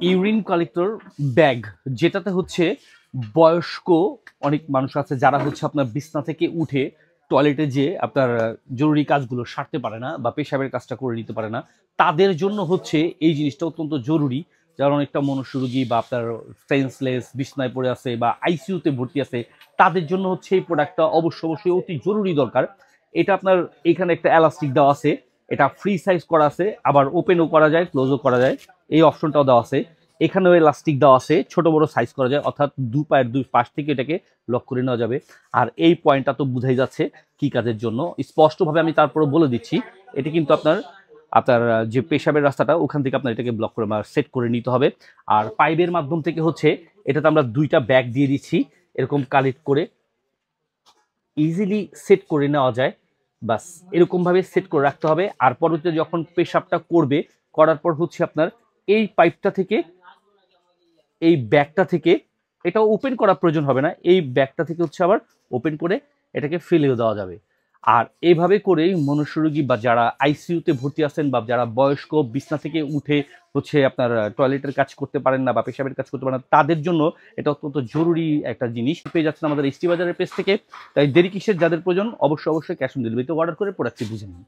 Urine collector bag, যেটাতে হচ্ছে বয়স্ক অনেক মানুষ আছে যারা হচ্ছে আপনার বিছনা থেকে উঠে টয়লেটে যেয়ে আপনার জরুরি কাজগুলো সারতে পারে না বা পেশাবের কাজটা করে নিতে পারে না, তাদের জন্য হচ্ছে এই জিনিসটা অত্যন্ত জরুরি। যারা অনেকটা মনুষ্য রোগী বা আপনার সেন্সলেস বিছনায় পড়ে আছে বা আইসিইউতে ভর্তি আছে, তাদের জন্য হচ্ছে এই প্রোডাক্টটা অবশ্যই অতি জরুরি দরকার। এটা আপনার এখানে একটা এলাস্টিক দেওয়া আছে, এটা ফ্রি সাইজ করা আছে, আবার ওপেনও করা যায় ক্লোজও করা যায়, এই অপশনটাও দেওয়া আছে। এখানেও ইলাস্টিক দেওয়া আছে, ছোট বড় সাইজ করা যায়, অর্থাৎ দু পায়ের দুই পাশ থেকে এটাকে লক করে নেওয়া যাবে। আর এই পয়েন্টটা তো বুঝাই যাচ্ছে কি কাজের জন্য, স্পষ্টভাবে আমি তারপরে বলে দিচ্ছি। এটা কিন্তু আপনার আপনার যে পেশাবের রাস্তাটা ওখান থেকে আপনার এটাকে ব্লক করে সেট করে নিতে হবে। আর পাইপের মাধ্যম থেকে হচ্ছে এটাতে আমরা দুইটা ব্যাগ দিয়ে দিচ্ছি, এরকম কালেক্ট করে ইজিলি সেট করে নেওয়া যায়। বাস এরকম ভাবে সেট করে রাখতে হবে। আর পরবর্তীতে যখন পেশাবটা করবে, করার পর হচ্ছে আপনার এই পাইপটা থেকে, এই ব্যাগটা থেকে, এটা ওপেন করার প্রয়োজন হবে না, এই ব্যাগটা থেকে হচ্ছে আবার ওপেন করে এটাকে ফেলে দেওয়া যাবে। আর এইভাবে করেই মনুষ্য রোগী বা যারা আইসিইউতে ভর্তি আছেন বা যারা বয়স্ক বিছনা থেকে উঠে হচ্ছে আপনার টয়লেটের কাজ করতে পারেন না বা পেশাবের কাজ করতে পারেন না, তাদের জন্য এটা অত্যন্ত জরুরি একটা জিনিস। পেয়ে যাচ্ছেন আমাদের এসটি বাজারের পেজ থেকে। তাই দেরি কিসের, যাদের প্রয়োজন অবশ্যই ক্যাশ অন ডেলিভারিতে অর্ডার করে প্রোডাক্টটি বুঝে নিন।